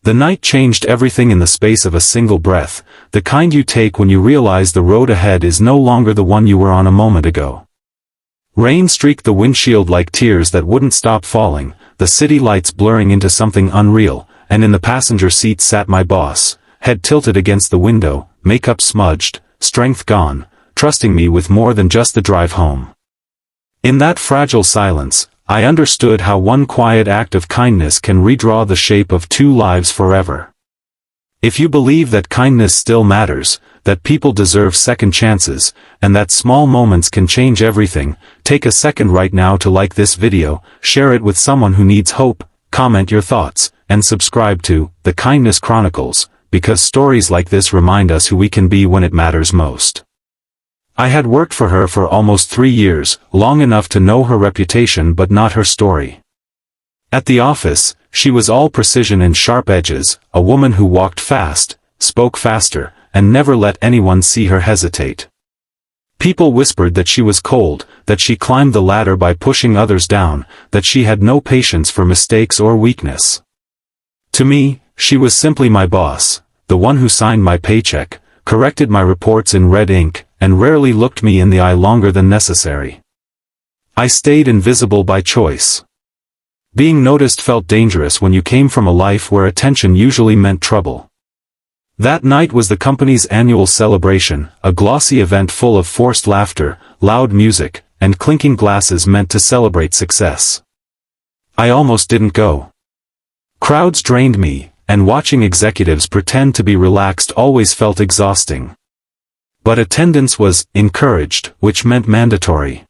The night changed everything in the space of a single breath, the kind you take when you realize the road ahead is no longer the one you were on a moment ago. Rain streaked the windshield like tears that wouldn't stop falling, the city lights blurring into something unreal, and in the passenger seat sat my boss, head tilted against the window, makeup smudged, strength gone, trusting me with more than just the drive home. In that fragile silence, I understood how one quiet act of kindness can redraw the shape of two lives forever. If you believe that kindness still matters, that people deserve second chances, and that small moments can change everything, take a second right now to like this video, share it with someone who needs hope, comment your thoughts, and subscribe to The Kindness Chronicles, because stories like this remind us who we can be when it matters most. I had worked for her for almost 3 years, long enough to know her reputation but not her story. At the office, she was all precision and sharp edges, a woman who walked fast, spoke faster, and never let anyone see her hesitate. People whispered that she was cold, that she climbed the ladder by pushing others down, that she had no patience for mistakes or weakness. To me, she was simply my boss, the one who signed my paycheck, corrected my reports in red ink, and rarely looked me in the eye longer than necessary. I stayed invisible by choice. Being noticed felt dangerous when you came from a life where attention usually meant trouble. That night was the company's annual celebration, a glossy event full of forced laughter, loud music, and clinking glasses meant to celebrate success. I almost didn't go. Crowds drained me, and watching executives pretend to be relaxed always felt exhausting. But attendance was encouraged, which meant mandatory.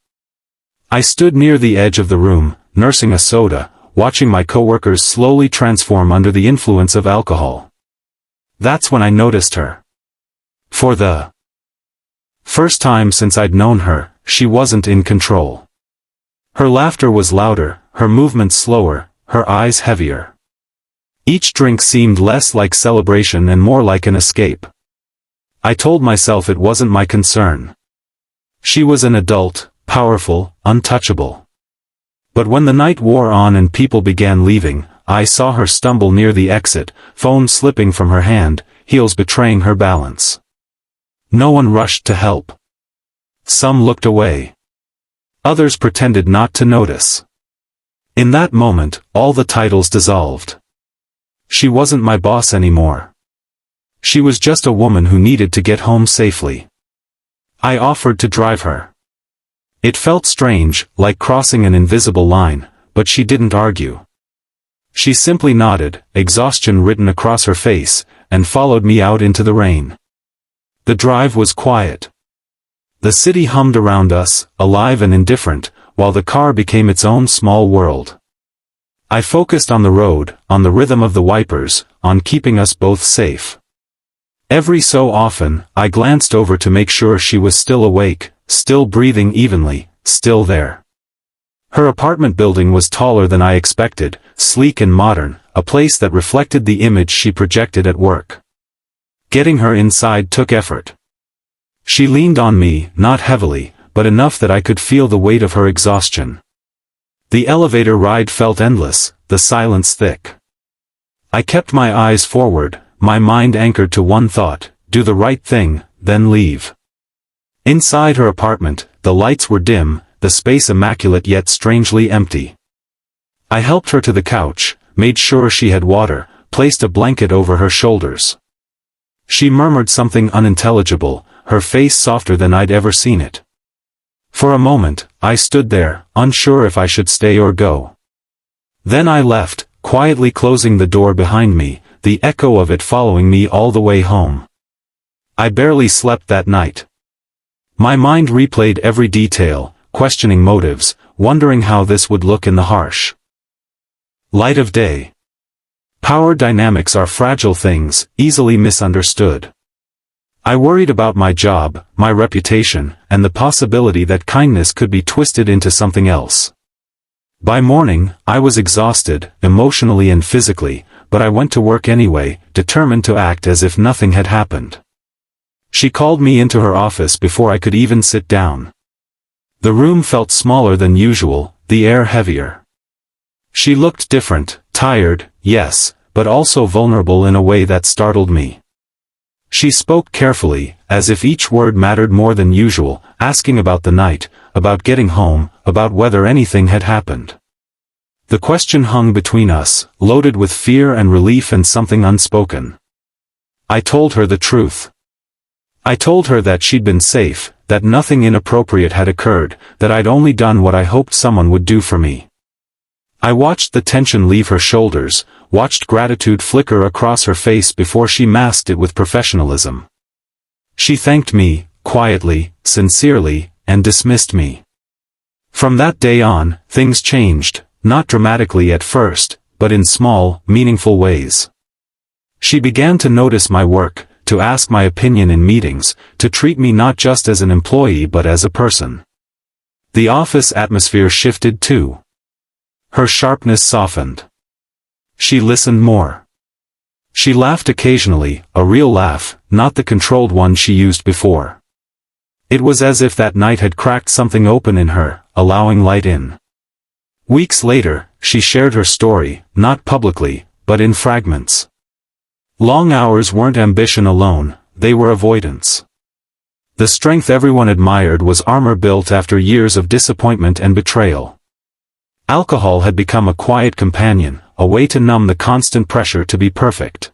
I stood near the edge of the room, nursing a soda, watching my coworkers slowly transform under the influence of alcohol. That's when I noticed her. For the first time since I'd known her, she wasn't in control. Her laughter was louder, her movements slower, her eyes heavier. Each drink seemed less like celebration and more like an escape. I told myself it wasn't my concern. She was an adult, powerful, untouchable. But when the night wore on and people began leaving, I saw her stumble near the exit, phone slipping from her hand, heels betraying her balance. No one rushed to help. Some looked away. Others pretended not to notice. In that moment, all the titles dissolved. She wasn't my boss anymore. She was just a woman who needed to get home safely. I offered to drive her. It felt strange, like crossing an invisible line, but she didn't argue. She simply nodded, exhaustion written across her face, and followed me out into the rain. The drive was quiet. The city hummed around us, alive and indifferent, while the car became its own small world. I focused on the road, on the rhythm of the wipers, on keeping us both safe. Every so often, I glanced over to make sure she was still awake, still breathing evenly, still there. Her apartment building was taller than I expected, sleek and modern, a place that reflected the image she projected at work. Getting her inside took effort. She leaned on me, not heavily, but enough that I could feel the weight of her exhaustion. The elevator ride felt endless, the silence thick. I kept my eyes forward, my mind anchored to one thought: do the right thing, then leave. Inside her apartment, the lights were dim, the space immaculate yet strangely empty. I helped her to the couch, made sure she had water, placed a blanket over her shoulders. She murmured something unintelligible, her face softer than I'd ever seen it. For a moment, I stood there, unsure if I should stay or go. Then I left, quietly closing the door behind me, the echo of it following me all the way home. I barely slept that night. My mind replayed every detail, questioning motives, wondering how this would look in the harsh light of day. Power dynamics are fragile things, easily misunderstood. I worried about my job, my reputation, and the possibility that kindness could be twisted into something else. By morning, I was exhausted, emotionally and physically, but I went to work anyway, determined to act as if nothing had happened. She called me into her office before I could even sit down. The room felt smaller than usual, the air heavier. She looked different, tired, yes, but also vulnerable in a way that startled me. She spoke carefully, as if each word mattered more than usual, asking about the night, about getting home, about whether anything had happened. The question hung between us, loaded with fear and relief and something unspoken. I told her the truth. I told her that she'd been safe, that nothing inappropriate had occurred, that I'd only done what I hoped someone would do for me. I watched the tension leave her shoulders, watched gratitude flicker across her face before she masked it with professionalism. She thanked me, quietly, sincerely, and dismissed me. From that day on, things changed, not dramatically at first, but in small, meaningful ways. She began to notice my work, to ask my opinion in meetings, to treat me not just as an employee but as a person. The office atmosphere shifted too. Her sharpness softened. She listened more. She laughed occasionally, a real laugh, not the controlled one she used before. It was as if that night had cracked something open in her, allowing light in. Weeks later, she shared her story, not publicly, but in fragments. Long hours weren't ambition alone, they were avoidance. The strength everyone admired was armor built after years of disappointment and betrayal. Alcohol had become a quiet companion, a way to numb the constant pressure to be perfect.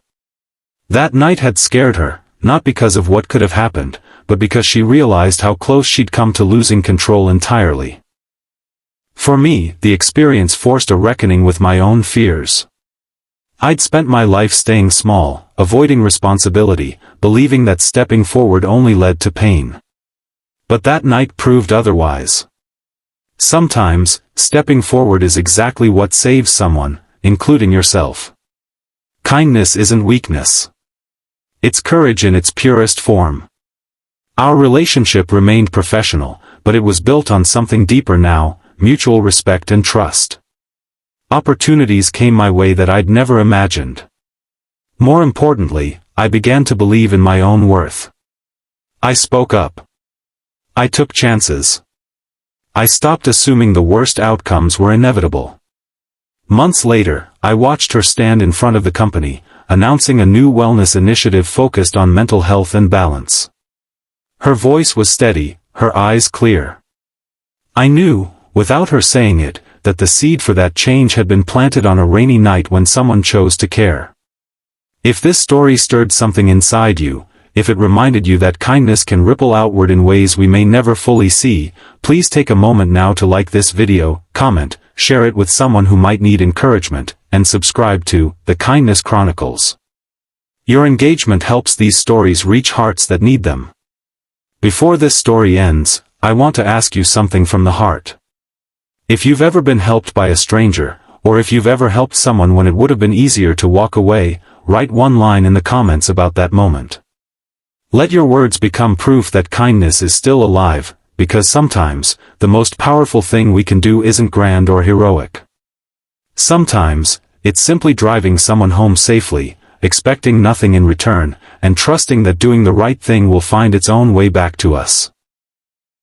That night had scared her, not because of what could have happened, but because she realized how close she'd come to losing control entirely. For me, the experience forced a reckoning with my own fears. I'd spent my life staying small, avoiding responsibility, believing that stepping forward only led to pain. But that night proved otherwise. Sometimes, stepping forward is exactly what saves someone, including yourself. Kindness isn't weakness. It's courage in its purest form. Our relationship remained professional, but it was built on something deeper now, mutual respect and trust. Opportunities came my way that I'd never imagined. More importantly, I began to believe in my own worth. I spoke up. I took chances. I stopped assuming the worst outcomes were inevitable. Months later, I watched her stand in front of the company, announcing a new wellness initiative focused on mental health and balance. Her voice was steady, her eyes clear. I knew, without her saying it, that the seed for that change had been planted on a rainy night when someone chose to care. If this story stirred something inside you, if it reminded you that kindness can ripple outward in ways we may never fully see, please take a moment now to like this video, comment, share it with someone who might need encouragement, and subscribe to The Kindness Chronicles. Your engagement helps these stories reach hearts that need them. Before this story ends, I want to ask you something from the heart. If you've ever been helped by a stranger, or if you've ever helped someone when it would have been easier to walk away, write one line in the comments about that moment. Let your words become proof that kindness is still alive, because sometimes, the most powerful thing we can do isn't grand or heroic. Sometimes, it's simply driving someone home safely, expecting nothing in return, and trusting that doing the right thing will find its own way back to us.